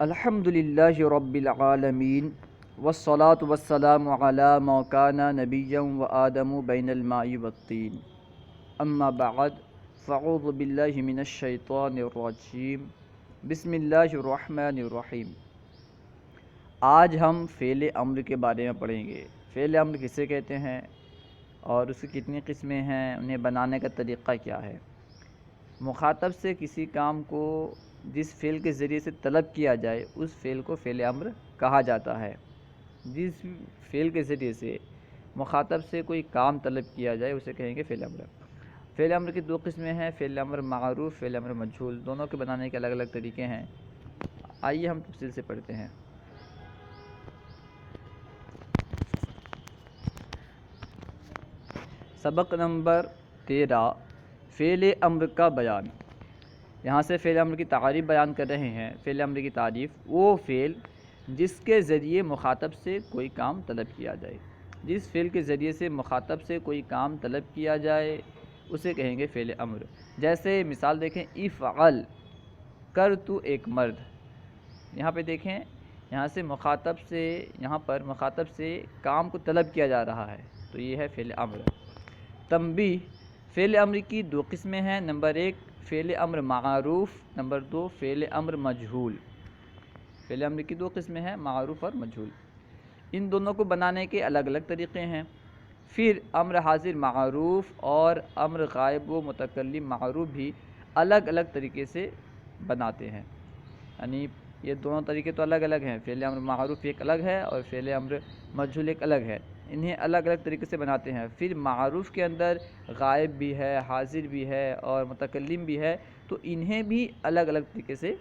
الحمدللہ رب العالمین والصلاة والسلام علی ما کان نبیا و آدم بین الماء والطین اما بعد فاعوذ باللہ من الشیطان الرجیم بسم اللہ الرحمن الرحیم۔ آج ہم فعل امر کے بارے میں پڑھیں گے۔ فعل امر کسے کہتے ہیں اور اس کی کتنی قسمیں ہیں، انہیں بنانے کا طریقہ کیا ہے۔ مخاطب سے کسی کام کو جس فعل کے ذریعے سے طلب کیا جائے اس فعل کو فعل امر کہا جاتا ہے۔ جس فعل کے ذریعے سے مخاطب سے کوئی کام طلب کیا جائے اسے کہیں گے فعل امر۔ فعل امر کی دو قسمیں ہیں، فعل امر معروف، فعل امر مجہول۔ دونوں کے بنانے کے الگ الگ طریقے ہیں۔ آئیے ہم تفصیل سے پڑھتے ہیں۔ سبق نمبر 13، فعل امر کا بیان۔ یہاں سے فعل امر کی تعریف بیان کر رہے ہیں۔ فعل امر کی تعریف: وہ فعل جس کے ذریعے مخاطب سے کوئی کام طلب کیا جائے۔ جس فعل کے ذریعے سے مخاطب سے کوئی کام طلب کیا جائے اسے کہیں گے فعل امر۔ جیسے مثال دیکھیں، افعل، کر تو ایک مرد۔ یہاں پہ دیکھیں، یہاں پر مخاطب سے کام کو طلب کیا جا رہا ہے، تو یہ ہے فعل امر۔ تنبیہ: فعل امر کی دو قسمیں ہیں، نمبر 1 فعل امر معروف، نمبر 2 فعل امر مجہول۔ فعل امر کی دو قسمیں ہیں، معروف اور مجہول۔ ان دونوں کو بنانے کے الگ الگ طریقے ہیں۔ پھر امر حاضر معروف اور امر غائب و متکلم معروف بھی الگ الگ طریقے سے بناتے ہیں۔ یعنی یہ دونوں طریقے تو الگ الگ ہیں، فعل امر معروف ایک الگ ہے اور فعل امر مجہول ایک الگ ہے۔ انہیں الگ الگ طریقے سے بناتے ہیں۔ پھر معروف کے اندر غائب بھی ہے، حاضر بھی ہے اور متکلم بھی ہے، تو انہیں بھی الگ الگ طریقے سے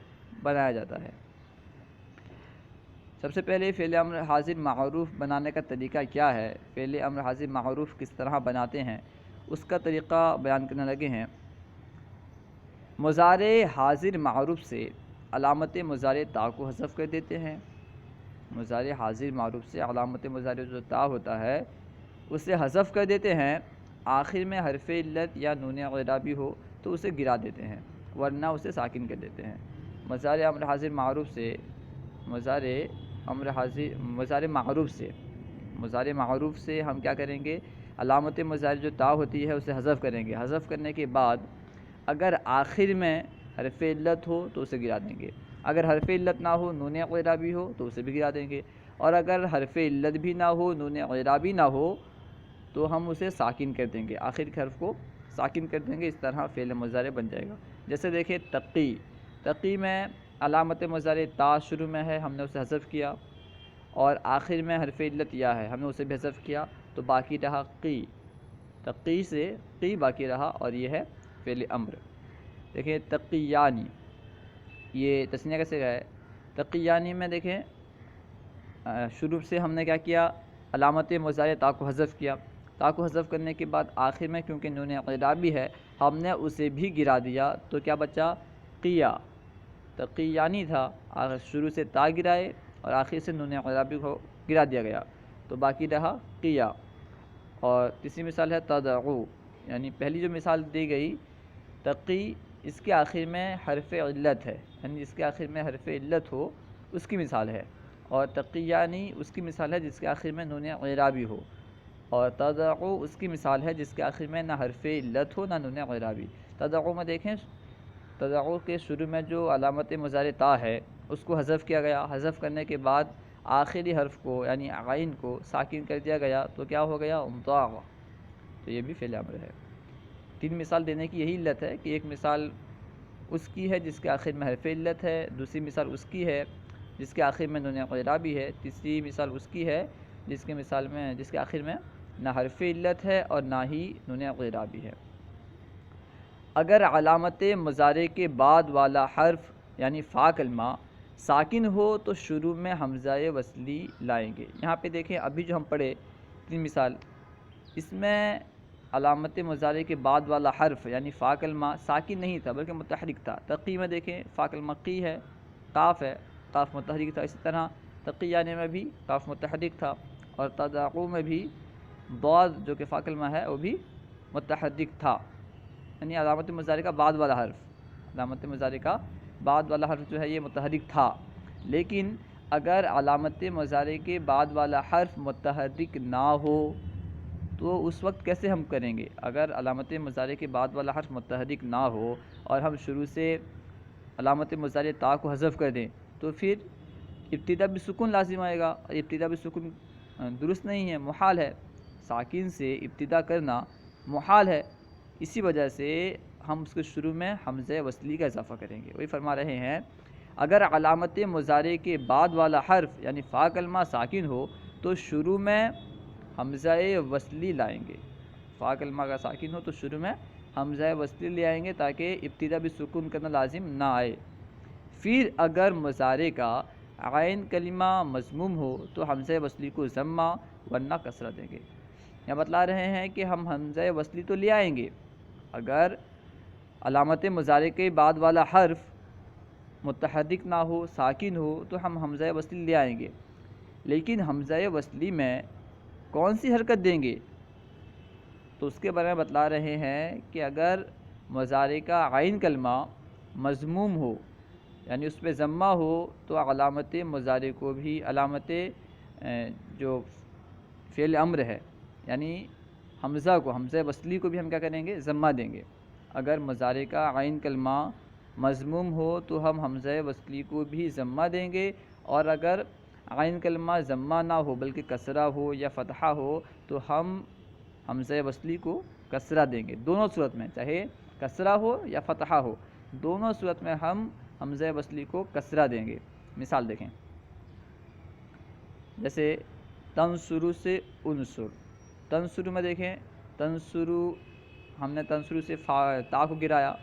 بنایا جاتا ہے۔ سب سے پہلے فعل امر حاضر معروف بنانے کا طریقہ کیا ہے، فعل امر حاضر معروف کس طرح بناتے ہیں، اس کا طریقہ بیان کرنے لگے ہیں۔ مضارع حاضر معروف سے علامت مضارع تا کو حذف کر دیتے ہیں۔ مضارع حاضر معروف سے علامت مضارع جو تا ہوتا ہے اسے حذف کر دیتے ہیں۔ آخر میں حرف علت یا نون اعرابی ہو تو اسے گرا دیتے ہیں، ورنہ اسے ساکن کر دیتے ہیں۔ مضارع امر حاضر معروف سے مضارع معروف سے ہم کیا کریں گے، علامت مضارع جو تا ہوتی ہے اسے حذف کریں گے۔ حذف کرنے کے بعد اگر آخر میں حرف علت ہو تو اسے گرا دیں گے، اگر حرف علت نہ ہو، نون اعرابی ہو تو اسے بھی گرا دیں گے، اور اگر حرف علت بھی نہ ہو، نون اعرابی نہ ہو تو ہم اسے ساکن کر دیں گے، آخر کے حرف کو ساکن کر دیں گے۔ اس طرح فعل مضارع بن جائے گا۔ جیسے دیکھیں تقی، تقی میں علامت مضارع تا شروع میں ہے، ہم نے اسے حذف کیا، اور آخر میں حرف علت یا ہے، ہم نے اسے بھی حذف کیا، تو باقی رہا قی۔ تقی سے قی باقی رہا، اور یہ ہے فعل امر۔ دیکھیں تقیانی، یہ تسنیہ کیسے ہے، تقیانی میں دیکھیں شروع سے ہم نے کیا کیا، علامت مضارع تا کو حذف کیا۔ تا کو حذف کرنے کے بعد آخر میں کیونکہ نون اعرابی ہے ہم نے اسے بھی گرا دیا، تو کیا بچا، قیا۔ تقیانی تھا، شروع سے تا گرائے اور آخر سے نون اعرابی کو گرا دیا گیا، تو باقی رہا قیا۔ اور تیسری مثال ہے تدعو، یعنی پہلی جو مثال دی گئی تقی، اس کے آخر میں حرف علت ہے، یعنی جس کے آخر میں حرف علت ہو اس کی مثال ہے، اور تقیانی اس کی مثال ہے جس کے آخر میں نون اعرابی ہو، اور تدعو اس کی مثال ہے جس کے آخر میں نہ حرف علت ہو نہ نون اعرابی۔ تدعو میں دیکھیں، تدعو کے شروع میں جو علامت مضارع تا ہے اس کو حذف کیا گیا، حذف کرنے کے بعد آخری حرف کو یعنی عین کو ساکن کر دیا گیا، تو کیا ہو گیا، امطاغ، تو یہ بھی فعل امر ہے۔ تین مثال دینے کی یہی علت ہے کہ ایک مثال اس کی ہے جس کے آخر میں حرف علت ہے، دوسری مثال اس کی ہے جس کے آخر میں نون اعرابی ہے، تیسری مثال اس کی ہے جس کے آخر میں نہ حرف علت ہے اور نہ ہی نون اعرابی ہے۔ اگر علامت مضارع کے بعد والا حرف یعنی فا کلمہ ساکن ہو تو شروع میں حمزہ وصلی لائیں گے۔ یہاں پہ دیکھیں ابھی جو ہم پڑھے تین مثال، اس میں علامت مضارع کے بعد والا حرف یعنی فا کلمہ ساکن نہیں تھا بلکہ متحرک تھا۔ تقی میں دیکھیں فا کلمہ قی ہے، قاف ہے، قاف متحرک تھا، اسی طرح تقیانے میں بھی قاف متحرک تھا، اور تدعو میں بھی ضاد جو کہ فا کلمہ ہے وہ بھی متحرک تھا، یعنی علامت مضارع کا بعد والا حرف، علامت مضارع کا بعد والا حرف جو ہے یہ متحرک تھا۔ لیکن اگر علامت مضارع کے بعد والا حرف متحرک نہ ہو تو اس وقت کیسے ہم کریں گے؟ اگر علامت مضارع کے بعد والا حرف متحرک نہ ہو اور ہم شروع سے علامت مضارع تا کو حذف کر دیں تو پھر ابتدا بھی سکون لازم آئے گا، اور ابتدا بھی سکون درست نہیں ہے، محال ہے، ساکن سے ابتدا کرنا محال ہے۔ اسی وجہ سے ہم اس کے شروع میں حمزہ وصلی کا اضافہ کریں گے۔ وہی فرما رہے ہیں اگر علامت مضارع کے بعد والا حرف یعنی فا کلمہ ساکن ہو تو شروع میں حمزہ وصلی لائیں گے۔ فا کلمہ کا ساکن ہو تو شروع میں حمزہ وصلی لے آئیں گے تاکہ ابتدا بھی سکون کرنا لازم نہ آئے۔ پھر اگر مضارع کا عین کلمہ مضموم ہو تو حمزہ وصلی کو ضمہ ورنہ کسرہ دیں گے۔ یہ بتلا رہے ہیں کہ ہم حمزہ وصلی تو لے آئیں گے، اگر علامت مضارع کے بعد والا حرف متحرک نہ ہو، ساکن ہو تو ہم حمزہ وصلی لے آئیں گے، لیکن حمزہ وصلی میں کون سی حرکت دیں گے؟ تو اس کے بارے میں بتلا رہے ہیں کہ اگر مضارع کا عین کلمہ مضموم ہو یعنی اس پہ ضمہ ہو تو علامت مضارع کو بھی علامت جو فعل امر ہے یعنی حمزہ وصلی کو بھی ہم کیا کریں گے؟ ضمہ دیں گے۔ اگر مضارع کا عین کلمہ مضموم ہو تو ہم حمزہ وصلی کو بھی ضمہ دیں گے، اور اگر عین کلمہ ضمہ نہ ہو بلکہ کسرہ ہو یا فتحہ ہو تو ہم حمزہ وصلی کو کسرہ دیں گے۔ دونوں صورت میں، چاہے کسرہ ہو یا فتحہ ہو، دونوں صورت میں ہم حمزہ وصلی کو کسرہ دیں گے۔ مثال دیکھیں، جیسے تنصرو سے انصر، تنصرو میں دیکھیں، تنصرو ہم نے تنصرو سے تا کو گرایا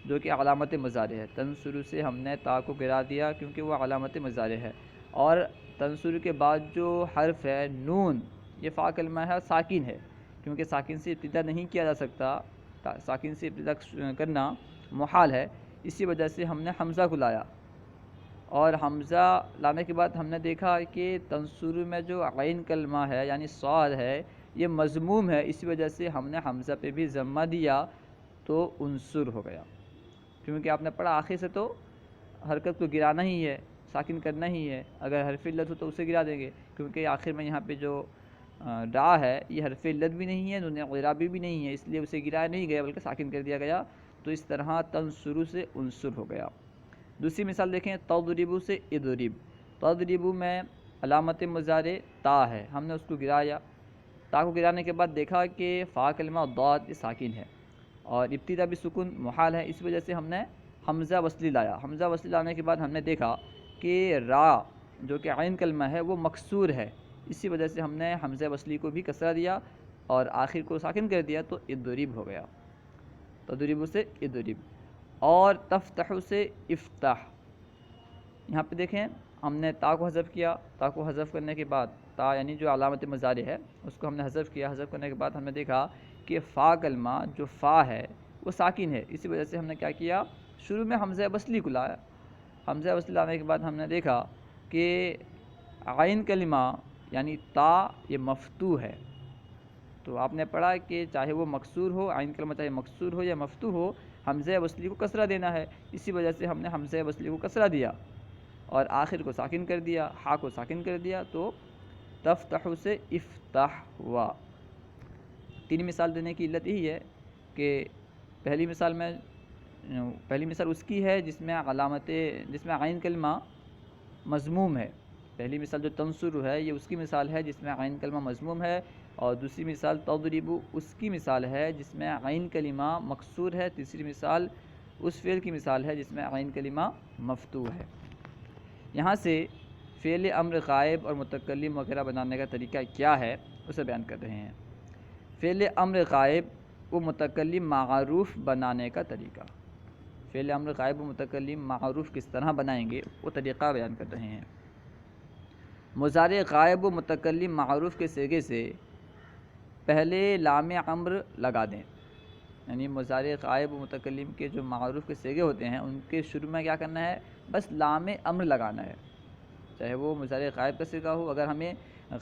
جو کہ علامت مضارع ہے، تنصرو سے ہم نے تا کو گرا دیا کیونکہ وہ علامت مضارع ہے، اور تنصرو کے بعد جو حرف ہے نون، یہ فا کلمہ ہے، ساکن ہے، کیونکہ ساکن سے ابتدا نہیں کیا جا سکتا، ساکن سے ابتدا کرنا محال ہے، اسی وجہ سے ہم نے حمزہ کو لایا، اور حمزہ لانے کے بعد ہم نے دیکھا کہ تنصرو میں جو عین کلمہ ہے یعنی صاد ہے یہ مضموم ہے، اسی وجہ سے ہم نے حمزہ پہ بھی ضمہ دیا تو انصر ہو گیا، کیونکہ آپ نے پڑھا آخر سے تو حرکت کو گرانا ہی ہے، ساکن کرنا ہی ہے، اگر حرف علت ہو تو اسے گرا دیں گے، کیونکہ آخر میں یہاں پہ جو را ہے یہ حرف علت بھی نہیں ہے، نون اعرابی بھی نہیں ہے، اس لیے اسے گرایا نہیں گیا بلکہ ساکن کر دیا گیا، تو اس طرح تنصرو سے انصر ہو گیا۔ دوسری مثال دیکھیں، تضربو سے اضرب، تضربو میں علامت مضارع تا ہے، ہم نے اس کو گرایا، تا کو گرانے کے بعد دیکھا کہ فا کلمہ ضاد ساکن ہے اور ابتدا بھی سکون محال ہے، اس وجہ سے ہم نے حمزہ وصلی لایا، حمزہ وصلی لانے کے بعد ہم نے دیکھا کہ را جو کہ عین کلمہ ہے وہ مکسور ہے، اسی وجہ سے ہم نے حمزہ وصلی کو بھی کسرہ دیا اور آخر کو ساکن کر دیا تو اضرب ہو گیا، تضرب سے اضرب۔ اور تفتح سے افتح، یہاں پہ دیکھیں ہم نے تا کو حذف کیا، تا کو حذف کرنے کے بعد تا یعنی جو علامت مضارع ہے اس کو ہم نے حذف کیا، حذف کرنے کے بعد ہم نے دیکھا کہ فا کلمہ جو فا ہے وہ ساکن ہے، اسی وجہ سے ہم نے کیا کیا، شروع میں حمزہ وصلی کو لایا، حمزہ وصلی لانے کے بعد ہم نے دیکھا کہ عین کلمہ یعنی تا یہ مفتوح ہے، تو آپ نے پڑھا کہ چاہے وہ مکسور ہو، عین کلمہ چاہے مکسور ہو یا مفتوح ہو، حمزہ وصلی کو کسرہ دینا ہے، اسی وجہ سے ہم نے حمزہ وصلی کو کسرہ دیا اور آخر کو ساکن کر دیا، ہا کو ساکن کر دیا تو تفتح سے افتح ہوا۔ تین مثال دینے کی علت یہی ہے کہ پہلی مثال اس کی ہے جس میں عین کلمہ مضموم ہے، پہلی مثال جو تنصر ہے یہ اس کی مثال ہے جس میں عین کلمہ مضموم ہے، اور دوسری مثال تضرب اس کی مثال ہے جس میں عین کلمہ مکسور ہے، تیسری مثال اس فعل کی مثال ہے جس میں عین کلمہ مفتوح ہے۔ یہاں سے فعل امر غائب اور متکلم وغیرہ بنانے کا طریقہ کیا ہے اسے بیان کر رہے ہیں۔ فعل امر غائب و متکلم معروف بنانے کا طریقہ، فعل امر غائب و متکلم معروف کس طرح بنائیں گے وہ طریقہ بیان کر رہے ہیں۔ مضارع غائب و متکلم معروف کے صیغے سے پہلے لام امر لگا دیں، یعنی مضارع غائب و متکلم کے جو معروف کے صیغے ہوتے ہیں ان کے شروع میں کیا کرنا ہے، بس لام امر لگانا ہے، چاہے وہ مضارع غائب کا صیغہ ہو، اگر ہمیں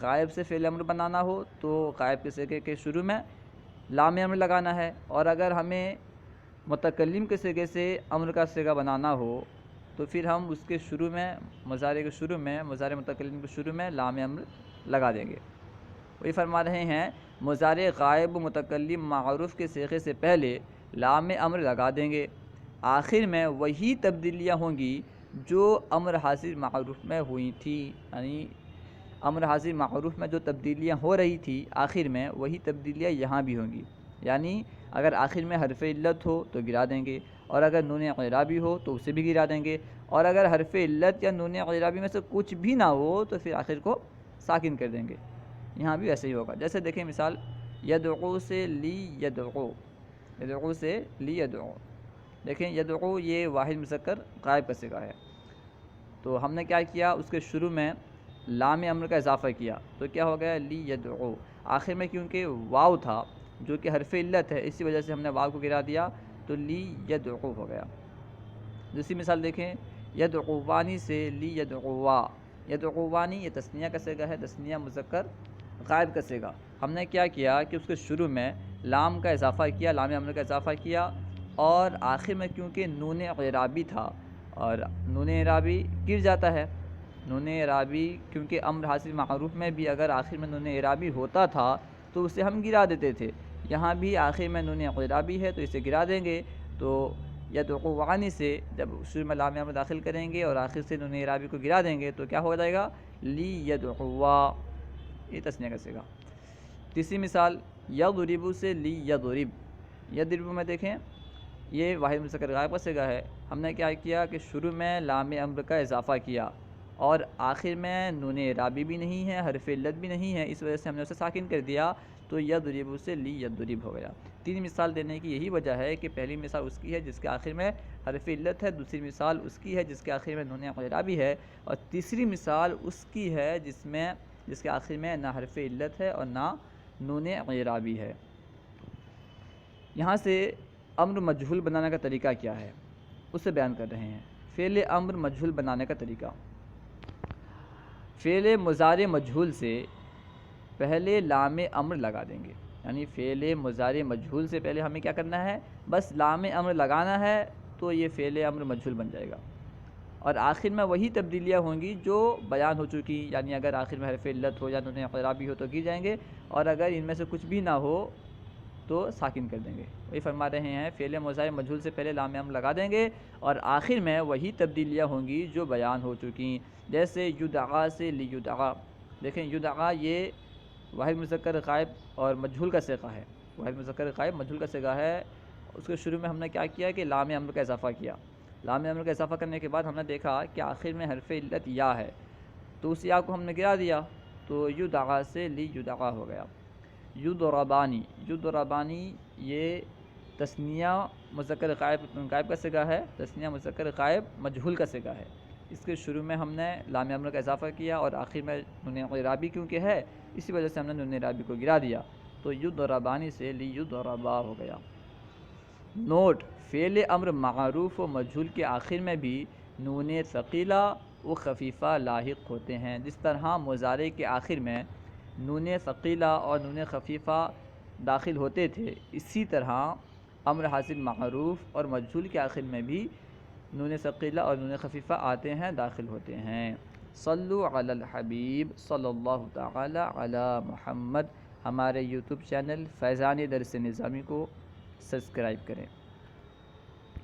غائب سے فعل امر بنانا ہو تو غائب کے صیغے کے شروع میں لام امر لگانا ہے، اور اگر ہمیں متکلم کے صیغے سے امر کا صیغہ بنانا ہو تو پھر ہم اس کے شروع میں مضارع کے شروع میں مضارع متکلم کے شروع میں لام امر لگا دیں گے۔ وہی فرما رہے ہیں مضارع غائب متکلم معروف کے صیغے سے پہلے لام امر لگا دیں گے، آخر میں وہی تبدیلیاں ہوں گی جو امر حاضر معروف میں ہوئی تھی، یعنی امر حاضر معروف میں جو تبدیلیاں ہو رہی تھی آخر میں وہی تبدیلیاں یہاں بھی ہوں گی، یعنی اگر آخر میں حرف علت ہو تو گرا دیں گے، اور اگر نون اعرابی ہو تو اسے بھی گرا دیں گے، اور اگر حرف علت یا نون اعرابی میں سے کچھ بھی نہ ہو تو پھر آخر کو ساکن کر دیں گے۔ یہاں بھی ایسے ہی ہوگا، جیسے دیکھیں مثال یدعو سے لی یدعو، یدعو سے لی یدعو، دیکھیں یدعو یہ واحد مذکر غائب کا صیغہ ہے، تو ہم نے کیا کیا، اس کے شروع میں لام امر کا اضافہ کیا تو کیا ہو گیا لی یدعو، آخر میں کیونکہ واو تھا جو کہ حرف علت ہے اسی وجہ سے ہم نے واو کو گرا دیا تو لی یدعو ہو گیا۔ دوسری مثال دیکھیں یدعوانی سے لی یدعوا، یدعوانی یہ تثنیہ کا صیغہ ہے، تثنیہ مذکر غائب کا صیغہ، ہم نے کیا کیا کہ اس کے شروع میں لام کا اضافہ کیا، لام امر کا اضافہ کیا، اور آخر میں کیونکہ نون اعرابی تھا اور نون اعرابی گر جاتا ہے، نون اعرابی کیونکہ امر حاصل معروف میں بھی اگر آخر میں نون اعرابی ہوتا تھا تو اسے ہم گرا دیتے تھے، یہاں بھی آخر میں نون اعرابی ہے تو اسے گرا دیں گے، تو یدعوانی سے جب شروع میں لام امر داخل کریں گے اور آخر سے نون اعرابی کو گرا دیں گے تو کیا ہو جائے گا لی یدعوا، یہ تثنیہ کا صیغہ۔ تیسری مثال یضرب سے لی یضرب، یضرب میں دیکھیں یہ واحد مذکر غائب کا صیغہ ہے، ہم نے کیا کیا کہ شروع میں لام امر کا اضافہ کیا اور آخر میں نون اعرابی بھی نہیں ہے، حرف علت بھی نہیں ہے، اس وجہ سے ہم نے اسے ساکن کر دیا تو یضرب سے لی یضرب ہو گیا۔ تین مثال دینے کی یہی وجہ ہے کہ پہلی مثال اس کی ہے جس کے آخر میں حرف علت ہے، دوسری مثال اس کی ہے جس کے آخر میں نون اعرابی ہے، اور تیسری مثال اس کی ہے جس کے آخر میں نہ حرف علت ہے اور نہ نون اعرابی ہے۔ یہاں سے امر مجہول بنانے کا طریقہ کیا ہے اسے بیان کر رہے ہیں۔ فعل امر مجہول بنانے کا طریقہ، فعل مضارع مجہول سے پہلے لام امر لگا دیں گے، یعنی فعل مضارع مجہول سے پہلے ہمیں کیا کرنا ہے، بس لام امر لگانا ہے تو یہ فعل امر مجہول بن جائے گا، اور آخر میں وہی تبدیلیاں ہوں گی جو بیان ہو چکی، یعنی اگر آخر میں حرف علت ہو یا نون اعرابی ہو تو گر جائیں گے، اور اگر ان میں سے کچھ بھی نہ ہو تو ساکن کر دیں گے۔ وہی فرما رہے ہیں فعل مضارع مجہول سے پہلے لام امر لگا دیں گے اور آخر میں وہی تبدیلیاں ہوں گی جو بیان ہو چکی، جیسے یدعا سے لیدعا، دیکھیں یدعا یہ واحد مذکر غائب اور مجہول کا صیغہ ہے، واحد مذکر غائب مجہول کا صیغہ ہے، اس کے شروع میں ہم نے کیا کیا کہ لام امر کا اضافہ کیا، لام امر کا اضافہ کرنے کے بعد ہم نے دیکھا کہ آخر میں حرف علت یا ہے تو اس یا کو ہم نے گرا دیا تو یدعا سے لیدعا ہو گیا۔ یضربانی، یضربانی یہ تثنیہ مذکر غائب کا صیغہ ہے، تثنیہ مذکر غائب مجہول کا صیغہ ہے، اس کے شروع میں ہم نے لام امر کا اضافہ کیا اور آخر میں نون اعرابی کیونکہ ہے اسی وجہ سے ہم نے نون اعرابی کو گرا دیا تو یضربانی سے لیضربا ہو گیا۔ نوٹ، فعل امر معروف و مجہول کے آخر میں بھی نون ثقیلہ و خفیفہ لاحق ہوتے ہیں، جس طرح مضارع کے آخر میں نون ثقیلہ اور نون خفیفہ داخل ہوتے تھے اسی طرح امر حاصل معروف اور مجہول کے آخر میں بھی نون ثقیلہ اور نون خفیفہ آتے ہیں، داخل ہوتے ہیں۔ صلو علی الحبیب صلی اللہ تعالی علی محمد، ہمارے یوٹیوب چینل فیضان درس نظامی کو سبسکرائب کریں۔